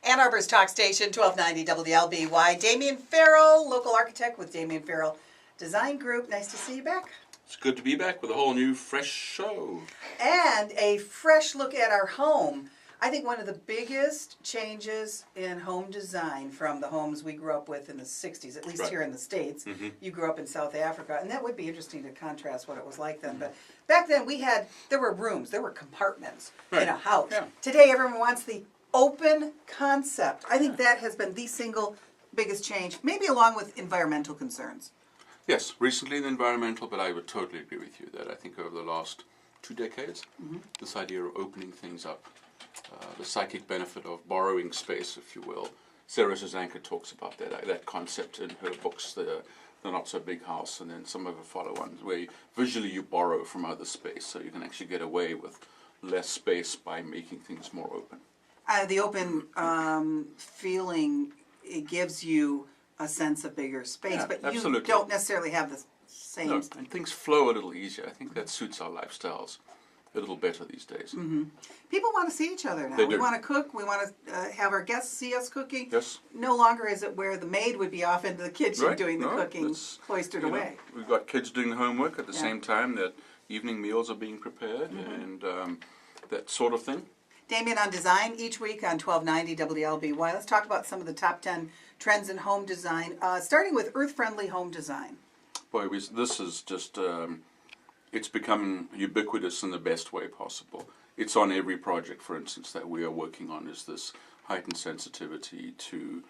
Ann Arbor's Talk Station, 1290 WLBY. Damian Farrell, local architect with Damian Farrell Design Group. Nice to see you back. It's good to be back with a whole new, fresh show. And a fresh look at our home. I think one of the biggest changes in home design from the homes we grew up with in the 60s, at least Right. here in the States. Mm-hmm. You grew up in South Africa, and that would be interesting to contrast what it was like then. But back then there were rooms, there were compartments in Right. a house. Yeah. Today everyone wants the open concept. I think that has been the single biggest change, maybe along with environmental concerns. Yes, recently the environmental, but I would totally agree with you that I think over the last 2 decades, this idea of opening things up, the psychic benefit of borrowing space, if you will. Sarah Susanka talks about that concept in her books, the Not So Big House, and then some of her follow-ons, where visually you borrow from other space, so you can actually get away with less space by making things more open. The open feeling, it gives you a sense of bigger space, Yeah, but absolutely. you don't necessarily have the same. No, and things flow a little easier. I think that suits our lifestyles a little better these days. People want to see each other now. They We do. want to cook. We want to have our guests see us cooking. Yes. No longer is it where the maid would be off into the kitchen Right. doing the No, cooking, it's, cloistered you know, away. we've got kids doing the homework at the Yeah. same time that evening meals are being prepared and that sort of thing. Damian on design each week on 1290 WLBY. Let's talk about some of the top 10 trends in home design, starting with earth-friendly home design. Boy, this is just, it's become ubiquitous in the best way possible. It's on every project, for instance, that we are working on, is this heightened sensitivity to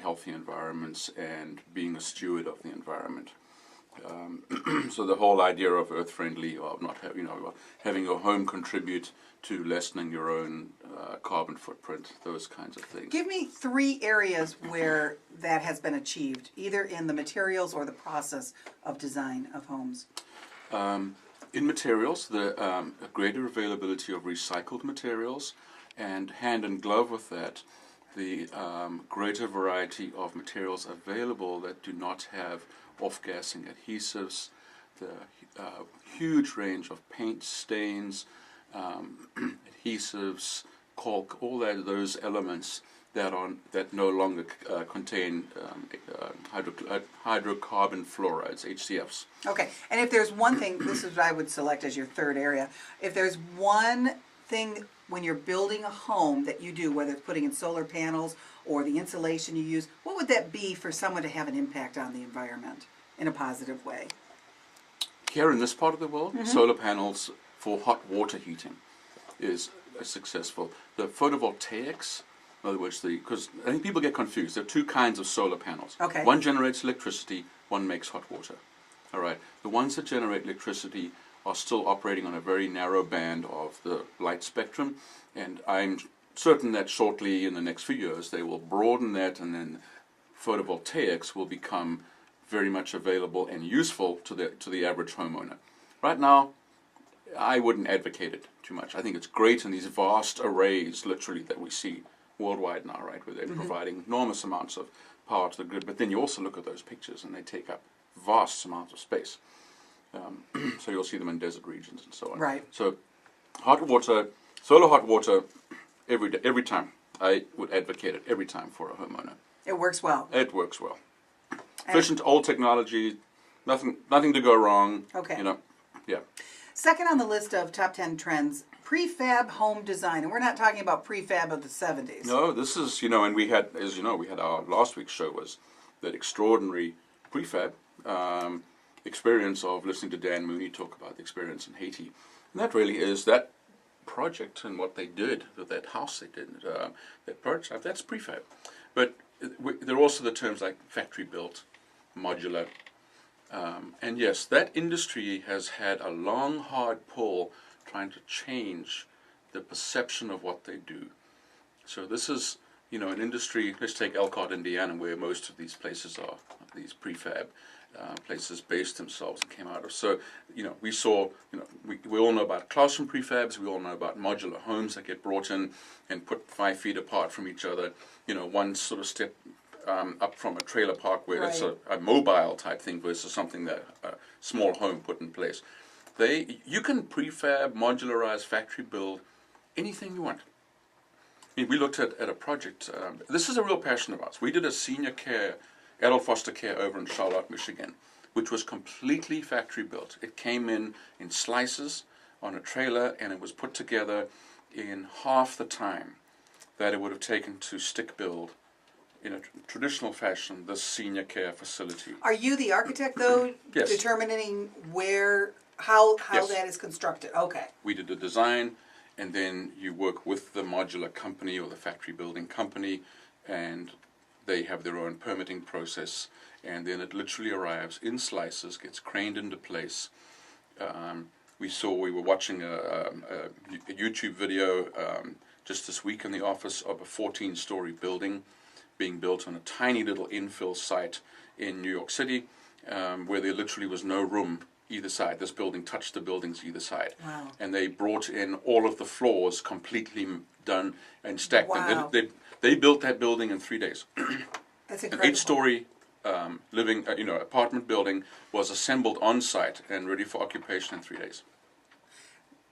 healthy environments and being a steward of the environment. So the whole idea of earth-friendly, of not having your home contribute to lessening your own carbon footprint, those kinds of things. Give me 3 areas where that has been achieved, either in the materials or the process of design of homes. In materials, the greater availability of recycled materials, and hand in glove with that, the greater variety of materials available that do not have off-gassing adhesives, the huge range of paint stains, adhesives, caulk, all those elements that no longer contain hydrocarbon fluorides, HCFs. Okay, and if there's one thing, this is what I would select as your third area. If there's one thing when you're building a home that you do, whether it's putting in solar panels or the insulation you use, what would that be for someone to have an impact on the environment in a positive way? Here in this part of the world, solar panels for hot water heating is successful. The photovoltaics, in other words, because I think people get confused. There are 2 kinds of solar panels. Okay. One generates electricity, one makes hot water. All right. The ones that generate electricity are still operating on a very narrow band of the light spectrum, and I'm certain that shortly in the next few years they will broaden that, and then photovoltaics will become very much available and useful to the average homeowner. Right now, I wouldn't advocate it too much. I think it's great in these vast arrays, literally, that we see worldwide now, right, where they're providing enormous amounts of power to the grid. But then you also look at those pictures, and they take up vast amounts of space. So you'll see them in desert regions and so on. Right. So hot water, solar hot water, every time. I would advocate it every time for a homeowner. It works well. It works well. Efficient, old technology, nothing to go wrong. Okay. Yeah. Second on the list of top 10 trends, prefab home design. And we're not talking about prefab of the 70s. No, this is, and we had, as you know, we had our last week's show was that extraordinary prefab experience of listening to Dan Mooney talk about the experience in Haiti. And that really is that project and what they did with that house they did, that project, that's prefab. But there are also the terms like factory built, modular. And yes, that industry has had a long, hard pull trying to change the perception of what they do. So this is, an industry, let's take Elkhart, Indiana, where most of these places are, these prefab places based themselves and came out of. So, we saw, we all know about classroom prefabs, we all know about modular homes that get brought in and put 5 feet apart from each other, one sort of step up from a trailer park where it's a mobile type thing versus something that a small home put in place. You can prefab, modularize, factory build anything you want. We looked at a project. This is a real passion of ours. We did a senior care, adult foster care over in Charlotte, Michigan, which was completely factory built. It came in slices on a trailer, and it was put together in half the time that it would have taken to stick build in a traditional fashion this senior care facility. Are you the architect though? Yes. Determining how Yes. that is constructed? Okay. We did the design, and then you work with the modular company or the factory building company, and they have their own permitting process, and then it literally arrives in slices, gets craned into place. We were watching a YouTube video just this week in the office of a 14-story building being built on a tiny little infill site in New York City, where there literally was no room either side. This building touched the buildings either side. Wow. And they brought in all of the floors completely done and stacked Wow. them. They built that building in 3 days. That's An incredible. 8-story living, apartment building was assembled on site and ready for occupation in 3 days.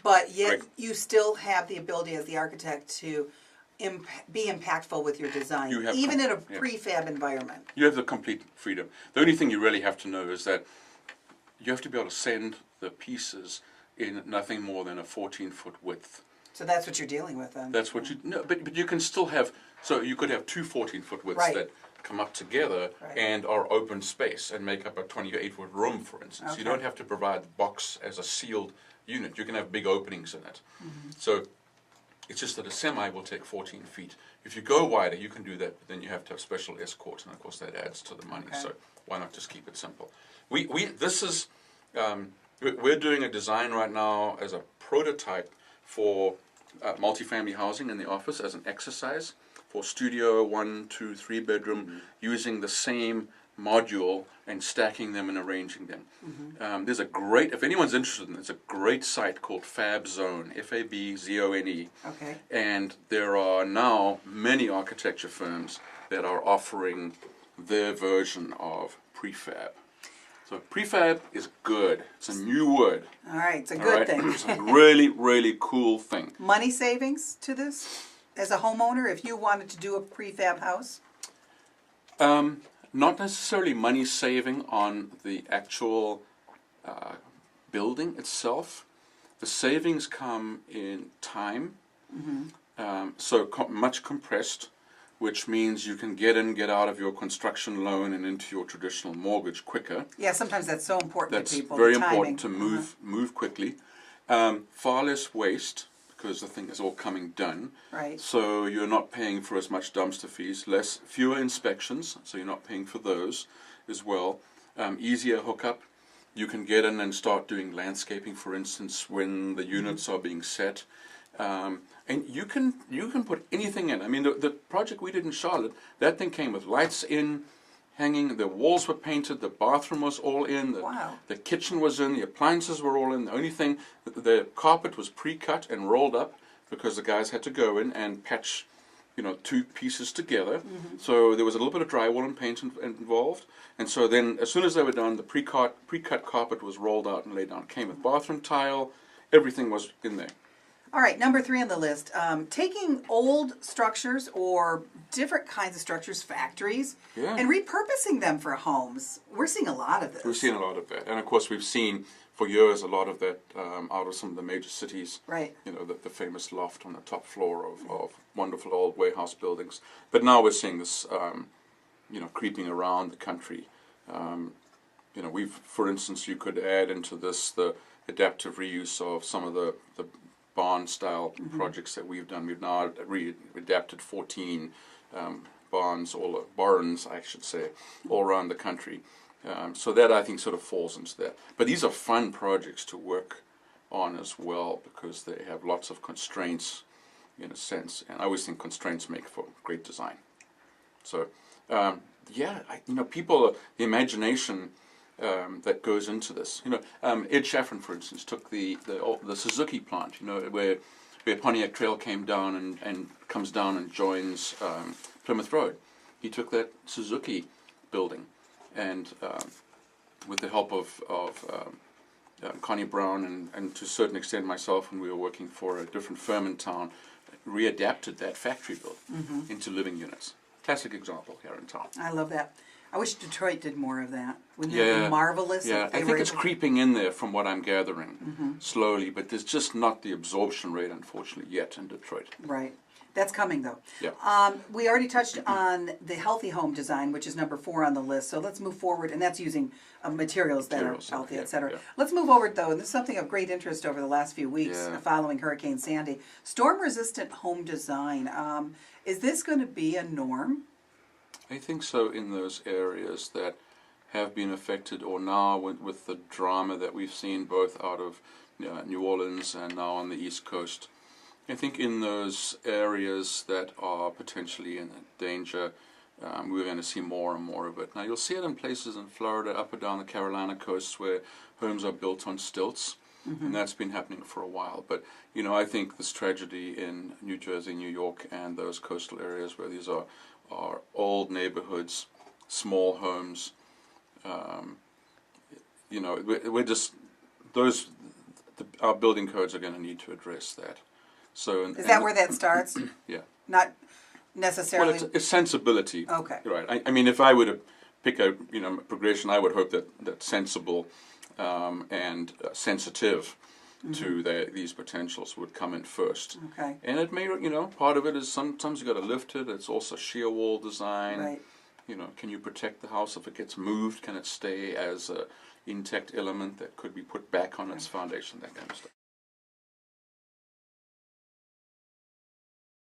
But yet Right. you still have the ability as the architect to be impactful with your design, You have even in a yeah. prefab environment. You have the complete freedom. The only thing you really have to know is that you have to be able to send the pieces in nothing more than a 14-foot width. So that's what you're dealing with then. That's what you no, but you can still have. So you could have two 14-foot widths Right. that come up together Right. and are open space and make up a 28-foot room, for instance. Okay. You don't have to provide the box as a sealed unit. You can have big openings in it. Mm-hmm. So it's just that a semi will take 14 feet. If you go wider, you can do that, but then you have to have special escorts, and of course that adds to the money. Okay. So why not just keep it simple? We're doing a design right now as a prototype for multifamily housing in the office as an exercise for studio 1, 2, 3 bedroom, using the same module and stacking them and arranging them. There's a great, if anyone's interested in it, it's a great site called Fab Zone, Fabzone. Okay. And there are now many architecture firms that are offering their version of prefab. So prefab is good. It's a new word. All right, it's a All good right? thing. It's a really, really cool thing. Money savings to this as a homeowner if you wanted to do a prefab house? Not necessarily money saving on the actual building itself. The savings come in time, much compressed, which means you can get in, get out of your construction loan and into your traditional mortgage quicker. Yeah, sometimes that's so important That's to people. very the timing. important to move quickly. Far less waste because the thing is all coming done. Right. So you're not paying for as much dumpster fees, fewer inspections, so you're not paying for those as well. Easier hookup. You can get in and start doing landscaping, for instance, when the units are being set. And you can put anything in. I mean, the project we did in Charlotte, that thing came with lights in, hanging, the walls were painted, the bathroom was all in, Wow. the kitchen was in, the appliances were all in. The only thing, the carpet was pre-cut and rolled up because the guys had to go in and patch, two pieces together. So there was a little bit of drywall and paint involved. And so then, as soon as they were done, the pre-cut carpet was rolled out and laid down. It came with bathroom tile, everything was in there. All right, number 3 on the list. Taking old structures or different kinds of structures, factories, Yeah. and repurposing them for homes. We're seeing a lot of this. We've seen a lot of that. And of course, we've seen for years a lot of that out of some of the major cities. Right. The famous loft on the top floor of wonderful old warehouse buildings. But now we're seeing this, creeping around the country. For instance, you could add into this the adaptive reuse of some of the barn-style projects that we've done. We've now adapted 14 barns, I should say, all around the country. So that, I think, sort of falls into that. But these are fun projects to work on as well because they have lots of constraints, in a sense. And I always think constraints make for great design. So, people, the imagination that goes into this. Ed Shaffron, for instance, took the Suzuki plant, where Pontiac Trail came down and comes down and joins Plymouth Road. He took that Suzuki building and with the help of Connie Brown and to a certain extent myself, when we were working for a different firm in town, readapted that factory build into living units. Classic example here in town. I love that. I wish Detroit did more of that. Wouldn't it be marvelous? Yeah, If they I were think it's able to- creeping in there from what I'm gathering slowly, but there's just not the absorption rate, unfortunately, yet in Detroit. Right. That's coming though. Yeah. We already touched on the healthy home design, which is number 4 on the list. So let's move forward, and that's using materials that are healthy, yeah, etc. yeah. Let's move over though, and this is something of great interest over the last few weeks Yeah. following Hurricane Sandy. Storm-resistant home design. Is this going to be a norm? I think so in those areas that have been affected, or now with the drama that we've seen both out of New Orleans and now on the East Coast. I think in those areas that are potentially in danger, we're going to see more and more of it. Now you'll see it in places in Florida, up and down the Carolina coast, where homes are built on stilts, and that's been happening for a while. But I think this tragedy in New Jersey, New York, and those coastal areas where these are old neighborhoods, small homes, we're just our building codes are going to need to address that. So Is that where that starts? Yeah. Not Well, necessarily. it's sensibility. Okay. Right. I mean, if I were to pick a progression, I would hope that sensible and sensitive to these potentials would come in first. Okay. And it may, part of it is sometimes you got to lift it. It's also shear wall design. Right. Can you protect the house if it gets moved? Can it stay as a intact element that could be put back on its foundation? That kind of stuff.